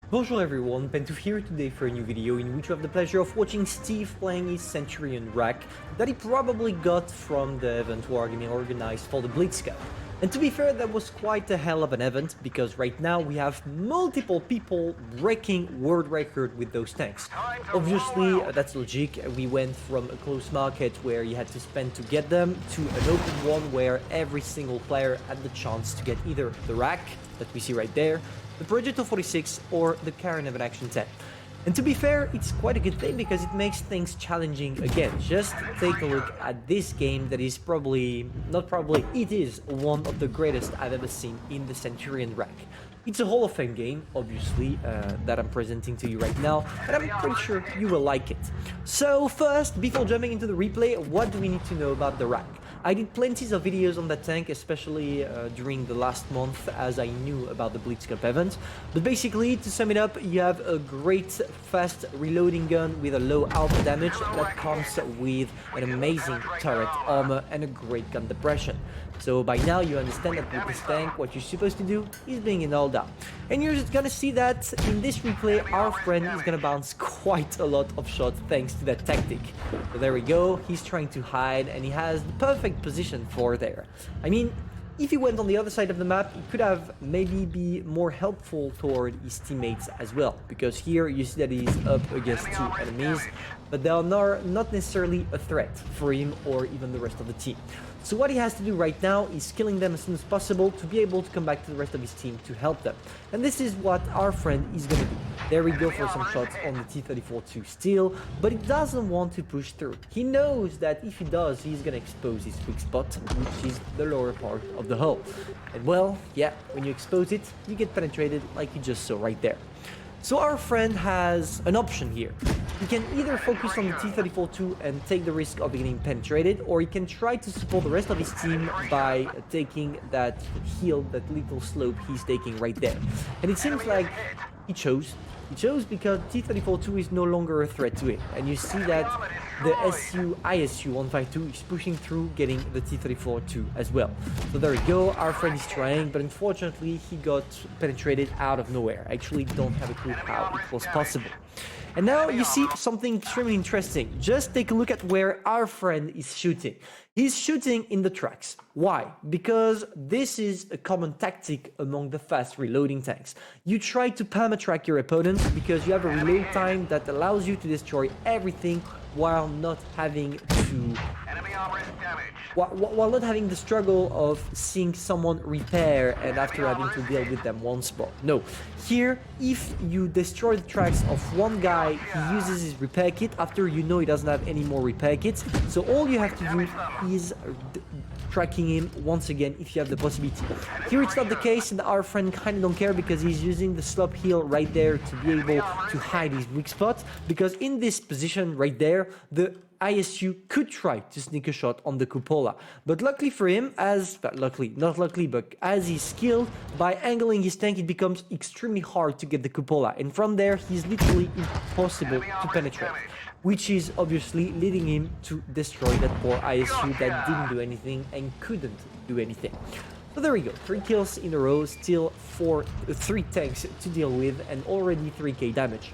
Bonjour everyone, Pantoufleee here today for a new video in which you have the pleasure of watching Steve playing his Centurion rack that he probably got from the event Wargaming organized for the Blitz Cup. And to be fair, that was quite a hell of an event, because right now we have multiple people breaking world record with those tanks. Obviously, that's logic. We went from a closed market where you had to spend to get them to an open one where every single player had the chance to get either the rack that we see right there, the Progetto 46 or the Caravan Action 10. And to be fair, it's quite a good thing because it makes things challenging again. Just take a look at this game that is it is one of the greatest I've ever seen in the Centurion rack. It's a Hall of Fame game, obviously, that I'm presenting to you right now, and I'm pretty sure you will like it. So first, before jumping into the replay, what do we need to know about the rack? I did plenty of videos on that tank, especially during the last month, as I knew about the Blitz Cup event. But basically, to sum it up, you have a great fast reloading gun with a low alpha damage that comes with an amazing turret armor and a great gun depression. So by now you understand that with this tank, what you're supposed to do is bring it all down. And you're just gonna see that in this replay, our friend is gonna bounce quite a lot of shots thanks to that tactic. So there we go, he's trying to hide and he has the perfect position for there. I mean, if he went on the other side of the map, he could have maybe be more helpful toward his teammates as well. Because here you see that he's up against two enemies, but they are not necessarily a threat for him or even the rest of the team. So what he has to do right now is killing them as soon as possible to be able to come back to the rest of his team to help them. And this is what our friend is going to do. There we go for some shots on the T-34-2 still, but he doesn't want to push through. He knows that if he does, he's going to expose his weak spot, which is the lower part of the hull. And well, yeah, when you expose it, you get penetrated like you just saw right there. So our friend has an option here. He can either focus on the T-34-2 and take the risk of getting penetrated, or he can try to support the rest of his team by taking that hill, that little slope he's taking right there. And it seems like he chose because T-34-2 is no longer a threat to it. And you see that the ISU-152 is pushing through, getting the T-34-2 as well. So there we go, our friend is trying, but unfortunately he got penetrated out of nowhere. I actually don't have a clue how it was possible. And now you see something extremely interesting. Just take a look at where our friend is shooting. He's shooting in the tracks. Why? Because this is a common tactic among the fast reloading tanks. You try to perma-track your opponent because you have a reload time that allows you to destroy everything while not having to... While not having the struggle of seeing someone repair and after having to deal with them once more. No. Here, if you destroy the tracks of one guy, he uses his repair kit after you know he doesn't have any more repair kits. So all you have to do is tracking him once again if you have the possibility. Here it's not the case, and our friend kind of don't care because he's using the slope hill right there to be able to hide his weak spot, because in this position right there, the ISU could try to sneak a shot on the cupola. But luckily for him, as he's skilled, by angling his tank, it becomes extremely hard to get the cupola. And from there, he's literally impossible to penetrate, which is obviously leading him to destroy that poor ISU that didn't do anything and couldn't do anything. So there we go, 3 kills in a row, still 3 tanks to deal with, and already 3k damage.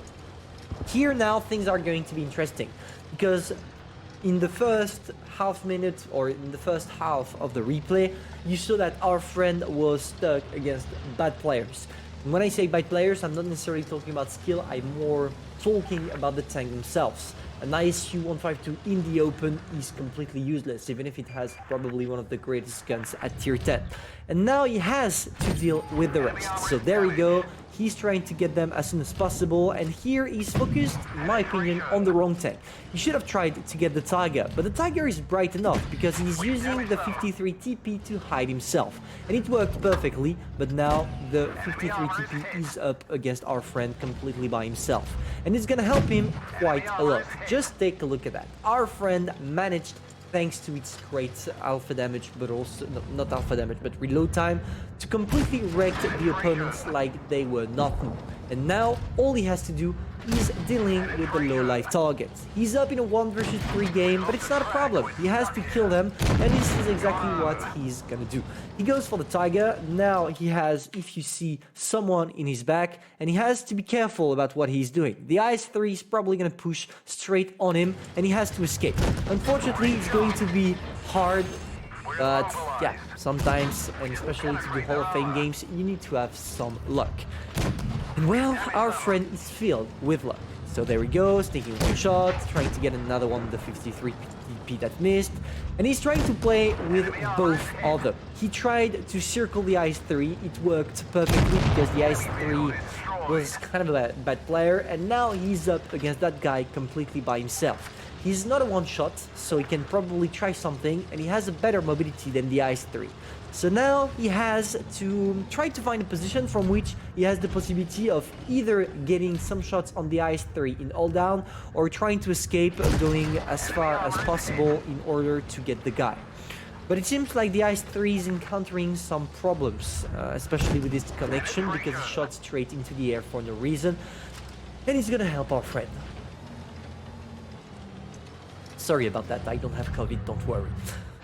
Here now things are going to be interesting, because in the first half minute or in the first half of the replay, you saw that our friend was stuck against bad players. And when I say bad players, I'm not necessarily talking about skill, I'm more talking about the tank themselves. An ISU-152 in the open is completely useless, even if it has probably one of the greatest guns at tier 10. And now he has to deal with the rest. So there we go. He's trying to get them as soon as possible, and here he's focused, in my opinion, on the wrong tank. He should have tried to get the Tiger, but the Tiger is bright enough because he's using the 53 TP to hide himself. And it worked perfectly, but now the 53 TP is up against our friend completely by himself. And it's gonna help him quite a lot. Just take a look at that. Our friend managed, thanks to its great alpha damage, but also, not alpha damage, but reload time, to completely wreck the opponents like they were nothing. And now all he has to do is dealing with the low life targets. He's up in a 1 versus 3 game, but it's not a problem. He has to kill them, and this is exactly what he's gonna do. He goes for the tiger. Now he has, if you see, someone in his back, and he has to be careful about what he's doing. The IS-3 is probably gonna push straight on him, and he has to escape. Unfortunately, it's going to be hard. But yeah, sometimes, and especially to do Hall of Fame games, you need to have some luck. And well, our friend is filled with luck. So there he goes, taking one shot, trying to get another one, the 53 PP that missed. And he's trying to play with both of them. He tried to circle the IS-3, it worked perfectly because the IS-3 was kind of a bad player. And now he's up against that guy completely by himself. He's not a one-shot, so he can probably try something, and he has a better mobility than the IS-3. So now he has to try to find a position from which he has the possibility of either getting some shots on the IS-3 in all down, or trying to escape going as far as possible in order to get the guy. But it seems like the IS-3 is encountering some problems, especially with his connection, because he shot straight into the air for no reason, and he's gonna help our friend. Sorry about that, I don't have COVID, don't worry.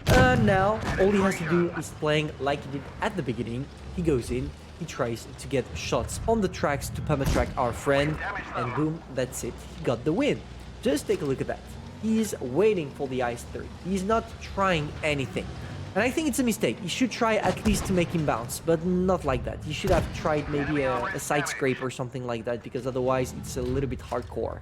Now, all he has to do is playing like he did at the beginning. He goes in, he tries to get shots on the tracks to perma-track our friend, and boom, that's it, he got the win. Just take a look at that. He's waiting for the IS-3. He's not trying anything. And I think it's a mistake. You should try at least to make him bounce, but not like that. You should have tried maybe a side scrape or something like that, because otherwise it's a little bit hardcore.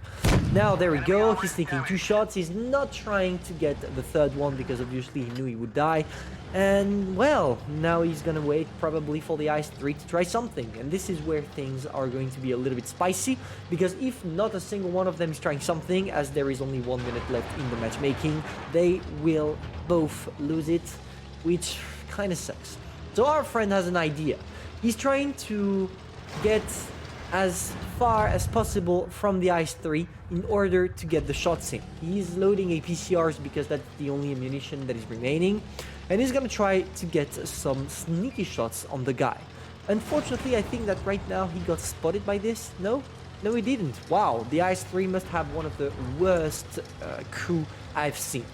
Now, there we go. He's taking 2 shots. He's not trying to get the third one because obviously he knew he would die. And, well, now he's gonna wait probably for the IS-3 to try something. And this is where things are going to be a little bit spicy, because if not a single one of them is trying something, as there is only 1 minute left in the matchmaking, they will both lose it, which kind of sucks. So our friend has an idea. He's trying to get as far as possible from the IS-3 in order to get the shots in. He's loading APCRs because that's the only ammunition that is remaining, and he's gonna try to get some sneaky shots on the guy. Unfortunately, I think that right now he got spotted by this. No, he didn't. Wow, the IS-3 must have one of the worst crew I've seen.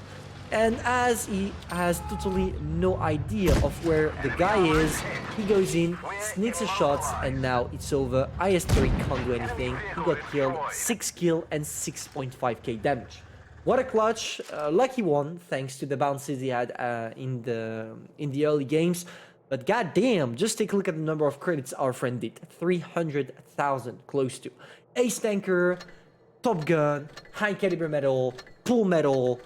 And as he has totally no idea of where the guy is, he goes in, sneaks a shot, and now it's over. IS-3 can't do anything. He got killed, 6 kill and 6.5k damage. What a clutch, lucky one, thanks to the bounces he had in the early games. But goddamn, just take a look at the number of credits our friend did. 300,000, close to. Ace Tanker, Top Gun, High Caliber Medal, Pool Medal,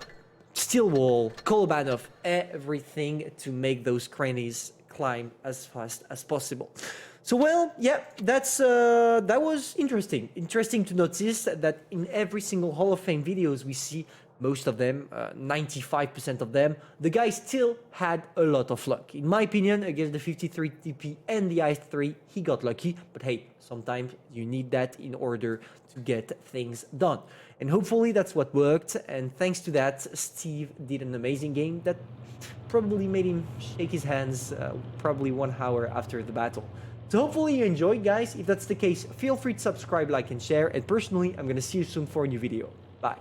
Steel Wall, Kolobanov, everything to make those crannies climb as fast as possible. So well, yeah, that was interesting. Interesting to notice that in every single Hall of Fame videos we see, most of them, 95% of them, the guy still had a lot of luck. In my opinion, against the 53 TP and the IS-3, he got lucky, but hey, sometimes you need that in order to get things done. And hopefully that's what worked, and thanks to that, Steve did an amazing game that probably made him shake his hands probably 1 hour after the battle. So hopefully you enjoyed, guys. If that's the case, feel free to subscribe, like, and share, and personally, I'm gonna see you soon for a new video. Bye.